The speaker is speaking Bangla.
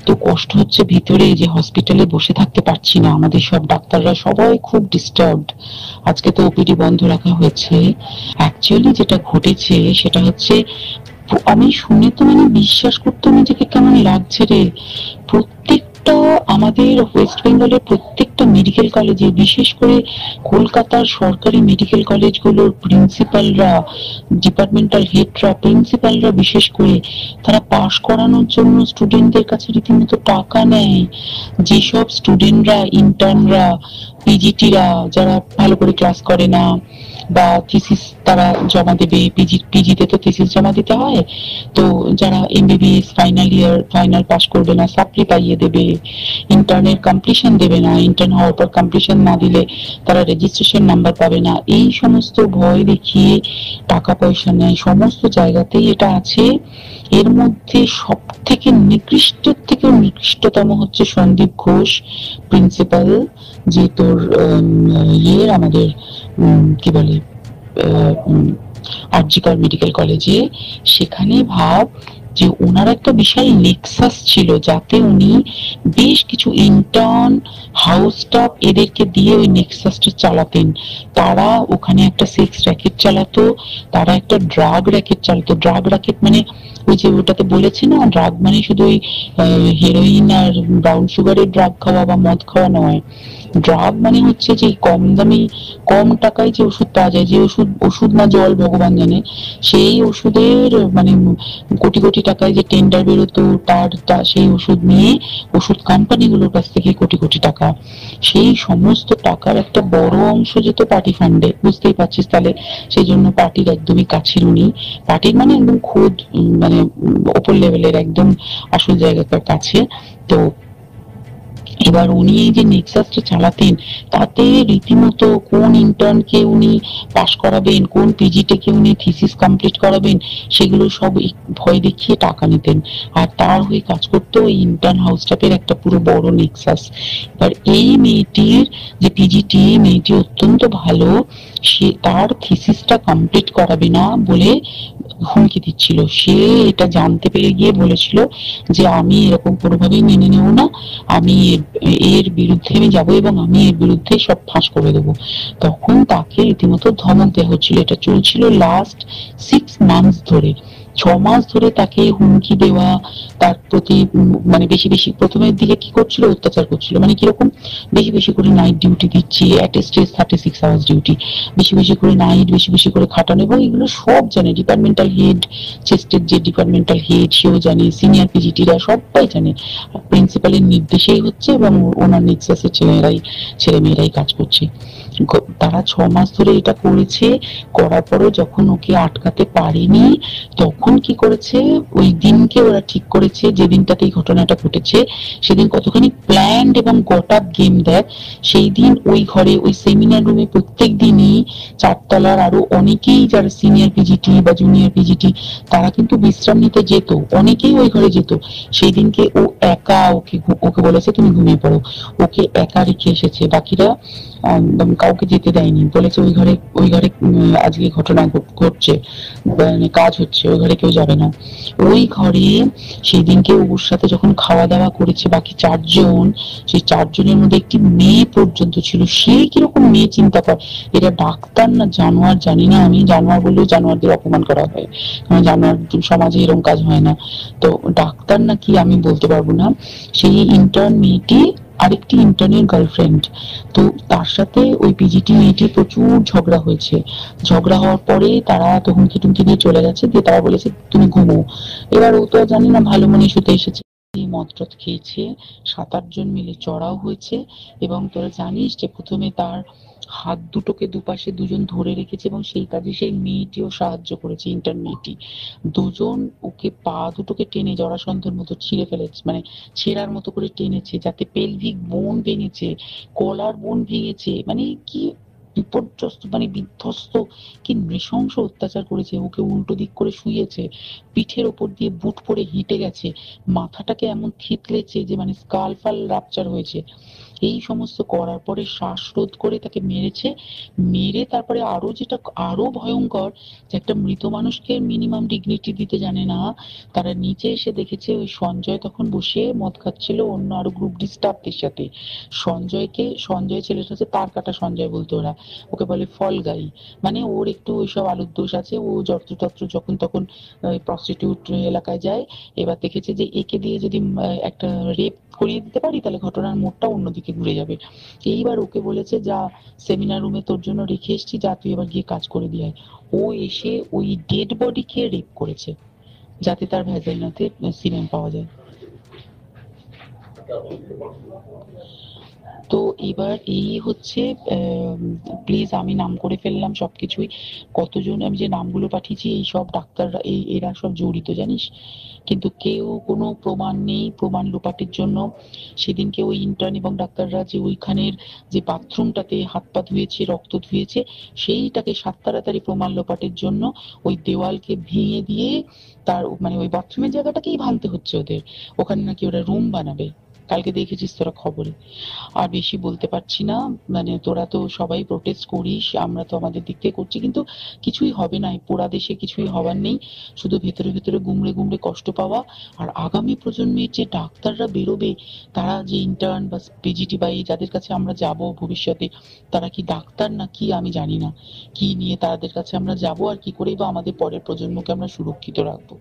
এত কষ্ট হচ্ছে ভিতরে যে হসপিটালে বসে থাকতে পারছি না, আমাদের সব ডাক্তাররা সবাই খুব ডিস্টার্বড। আজকে তো ওপিডি বন্ধ রাখা হয়েছে। অ্যাকচুয়ালি যেটা ঘটেছে সেটা হচ্ছে, আমি শুনে তো মানে বিশ্বাস করতে নিজেকে কেমন লাগছে রে। প্রত্যেকটা আমাদের ওয়েস্ট বেঙ্গলের প্রত্যেকটা মেডিকেল কলেজে, বিশেষ করে কলকাতার সরকারি মেডিকেল কলেজগুলোর প্রিন্সিপালরা, ডিপার্টমেন্টাল হেডরা, প্রিন্সিপালরা বিশেষ করে, তারা পাশ করানোর জন্য স্টুডেন্টদের কাছে রীতিমতো টাকা নেয়। যেসব স্টুডেন্টরা, ইন্টার্নরা, পিজিটিরা যারা ভালো করে ক্লাস করে না বা থিসিস তারা জমা দেবে, পিজিতে তো থিসিস জমা দিতে হয়, তো যারা MBBS final year final pass করবে না সাপ্লি পাইয়ে দেবে, ইন্টার্নের কমপ্লিশন দেবে না, ইন্টার্ন হওয়ার পর কমপ্লিশন না দিলে তারা রেজিস্ট্রেশন নাম্বার পাবে না, এই সমস্ত ভয় দেখিয়ে টাকা পয়সা নেয়। সমস্ত জায়গাতেই এটা আছে। এর মধ্যে সব থেকে নিকৃষ্ট থেকেও নিকৃষ্টতম হচ্ছে সন্দীপ ঘোষ, প্রিন্সিপাল, যে তোর ইয়ের আমাদের কি বলে আরজিকর মেডিকেল কলেজে। সেখানে ভাব যে ওনার একটা বিশাল নেক্সাস ছিল, যাতে উনি বেশ কিছু ইন্টার্ন, হাউস স্টাফ এদেরকে দিয়ে ওই নেক্সাসটা চালাতেন। তারা ওখানে একটা সেক্স র্যাকেট চালাতো, তারা একটা ড্রাগ র্যাকেট চালাতো। ড্রাগ র্যাকেট মানে ওই যে ওটাতে বলেছে না, ড্রাগ মানে শুধু ওই হেরোইন আর ব্রাউন সুগারের ড্রাগ খাওয়া বা মদ খাওয়া নয়। ড্রাগ মানে হচ্ছে যে কম দামি, কম টাকায় যে ওষুধ পাওয়া যায়, যে ওষুধ, ওষুধ না জল ভগবান জানে, সেই ওষুধের মানে কোটি কোটি টাকায় যে টেন্ডার বেরোতো, তার সেই ওষুধ নিয়ে ওষুধ কোম্পানিগুলোর কাছ থেকে কোটি কোটি টাকা, সেই সমস্ত টাকার একটা বড় অংশ যেত পার্টি ফান্ডে। বুঝতেই পারছিস তাহলে। সেই জন্য পার্টির একদমই কাছের উনি, পার্টির মানে একদম খোদ মানে ওপর লেভেলের একদম আসল জায়গাটার কাছে। তো এবার উনি এই যে নেক্সাসটা চালাতেন, তাতে রীতিমতো কোন ইন্টার্নকে উনি পাস করাবেন, কোন পিজিটাকে উনি থিসিস কমপ্লিট করাবেন, সেগুলো সব ভয় দেখিয়ে টাকা নিতেন। আর তার হয়ে কাজ করতো ওই ইন্টার্ন হাউস স্টাফের একটা পুরো বড় নেক্সাস। এবার এই মেয়েটির যে পিজিটি, মেয়েটি অত্যন্ত ভালো, সে তার থিসিসটা কমপ্লিট করাবে না বলে হুমকি দিচ্ছিল। সে এটা জানতে পেরে গিয়ে বলেছিল যে আমি এরকম কোনোভাবেই মেনে নেব না, আমি এর বিরুদ্ধে আমি যাবো এবং আমি এর বিরুদ্ধে সব ফাঁস করে দেবো। তখন তাকে রীতিমতো ধমক দেওয়া হচ্ছিল। এটা চলছিল লাস্ট 6 মান্থস ধরে। 6 মাস ধরে তাকে হুমকি দেওয়া, তার প্রতি মানে বেশি বেশি, প্রথমের দিকে কি করছিল, অত্যাচার করছিল। মানে কিরকম, বেশি বেশি করে নাইট ডিউটি দিচ্ছে, অ্যাটেস্টেড 36 আওয়ার্স ডিউটি, বেশি বেশি করে নাইট, বেশি বেশি করে খাটানো, এবং এগুলো সব জানে ডিপার্টমেন্টাল হেড, চেস্টের যে ডিপার্টমেন্টাল হেড সেও জানে, সিনিয়র পিজিটিরা সবাই জানে। প্রিন্সিপালের নির্দেশেই হচ্ছে এবং ওনার নেক্সাসের ছেলে মেয়েরাই কাজ করছে। তারা 6 মাস ধরে এটা করেছে। করার পরও যখন ওকে আটকাতে পারেনি, তখন কি করেছে, ওই দিনকে ওরা ঠিক করেছে, যে দিনটাতে এই ঘটনাটা ঘটেছে, সেদিন কতখানি প্ল্যান্ড এবং গট আপ গেম দেখ। সেই দিন ওই ঘরে, ওই সেমিনার রুমে প্রত্যেক দিনই 4 তলার আরো অনেকেই যারা সিনিয়র পিজিটি বা জুনিয়র পিজিটি, তারা কিন্তু বিশ্রাম নিতে যেত, অনেকেই ওই ঘরে যেত। সেই দিনকে ও একা, ওকে বলেছে তুমি ঘুমিয়ে পড়ো, ওকে একা রেখে এসেছে। বাকিরা কাউকে যেতে দেয়নি, বলেছে ওই ঘরে আজকে ঘটনা ঘটছে, মানে কাজ হচ্ছে, ওই ঘরে কেউ যাবে না। ওই ঘরে সেই দিনকে ওর সাথে যখন খাওয়া দাওয়া করেছে বাকি 4 জন, সেই 4 জনের মধ্যে একটি মেয়ে পর্যন্ত ছিল। সে কিরকম মেয়ে চিন্তা কর, এটা ডাক্তার না জানোয়ার জানি না, আমি জানোয়ার বললেও জানোয়ারদের অপমান করা হয়, কারণ জানোয়ার সমাজে এরকম কাজ হয় না। তো ডাক্তার না কি আমি বলতে পারবো না। সেই ইন্টার্ন মেয়েটি আরেকটি ইন্টার্নের গার্লফ্রেন্ড। তো তার সাথে ওই পিজিটি মেয়েটি প্রচুর ঝগড়া হয়েছে। ঝগড়া হওয়ার পরে তারা তো হুমকি টুমকি দিয়ে চলে গেছে, দিয়ে তারা বলেছে তুমি ঘুমো। এবার ও তো জানি না ভালো মনে শুতে এসেছে, মদ টদ খেয়েছে, 7-8 জন মিলে চড়াও হয়েছে। এবং তোরা জানিস যে প্রথমে তার হাত দুটোকে দুপাশে 2 জন ধরে রেখেছে, এবং সেই কাজে সেই মেয়েটিও সাহায্য করেছে, ইন্টার্ন মেয়েটি। 2 জন ওকে পা দুটোকে টেনে জরাসন্ধের মতো ছিঁড়ে ফেলেছে, মানে ছেঁড়ার মতো করে টেনেছে, যাতে পেলভিক বোন ভেঙেছে, কলার বোন ভেঙেছে। মানে কি বিপর্যস্ত, মানে বিধ্বস্ত, কি নৃশংস অত্যাচার করেছে। ওকে উল্টো দিক করে শুয়েছে, পিঠের ওপর দিয়ে বুট পরে হেঁটে গেছে, মাথাটাকে এমন থেতলেছে যে মানে স্কাল ফাল রাপচার হয়েছে। এই সমস্ত করার পরে শ্বাসরোধ করে তাকে মেরেছে। মেরে তারপরে আরো যেটা আরো ভয়ঙ্কর, যে একটা মৃত মানুষকে মিনিমাম ডিগনিটি দিতে জানে না, তারা নিচে এসে দেখেছে ওই সঞ্জয় তখন বসে মদ খাচ্ছিল অন্য আরো গ্রুপ ডি স্টাফদের সাথে। সঞ্জয় ছেলেটা হচ্ছে তার কাটা সঞ্জয় বলতো ওরা, ওকে বলে ফল গাই। মানে ওর একটু ওইসব আলুর দোষ আছে, ও যত্রতত্র যখন তখন প্রস্টিটিউট এলাকায় যায়। এবার দেখেছে যে একে দিয়ে যদি একটা রেপ করিয়ে দিতে পারি তাহলে ঘটনার মোড়টা অন্যদিকে ঘুরে যাবে। এইবার ওকে বলেছে, যা সেমিনার রুমে তোর জন্য রেখে এসছি, যা তুই এবার গিয়ে কাজ করে দিয়ে আয়। ও এসে ওই ডেড বডিকে রেপ করেছে যাতে তার ভ্যাজাইনাতে সিমেন পাওয়া যায়। তো এবার এই হচ্ছে, প্লিজ আমি নাম করে ফেললাম সবকিছুই। কতজন আমি যে নামগুলো পাঠিয়েছি এই সব ডাক্তাররা, এরা সব জড়িত জানিস, কিন্তু কেউ কোনো প্রমাণ নেই প্রমাণ লোপাটের জন্য। সেদিনকে ওই ইন্টার্ন এবং ডাক্তাররা যে ওইখানের যে বাথরুমটাতে হাত পা ধুয়েছে রক্ত ধুয়েছে, সেইটাকে সাত তাড়াতাড়ি প্রমাণ লোপাটের জন্য ওই দেওয়ালকে ভেঙে দিয়ে তার মানে ওই বাথরুমের জায়গাটাকেই ভাঙতে হচ্ছে ওদের। ওখানে নাকি ওরা রুম বানাবে, কালকে দেখেছিস তোরা খবরে। আর বেশি বলতে পারছি না, মানে তোরা তো সবাই প্রোটেস্ট করিস, আমরা তো আমাদের দিক থেকে করছি, কিন্তু কিছুই হবে না, এই পোড়া দেশে কিছুই হবার নেই, শুধু ভেতরে ভেতরে গুমড়ে গুমড়ে কষ্ট পাওয়া। আর আগামী প্রজন্মের যে ডাক্তাররা বেরোবে, তারা যে ইন্টার্ন বা পিজিটি বা এই যাদের কাছে আমরা যাব ভবিষ্যতে, তারা কি ডাক্তার না কি আমি জানি না, কি নিয়ে তাদের কাছে আমরা যাব আর কি করেই বা আমাদের পরের প্রজন্মকে আমরা সুরক্ষিত রাখবো।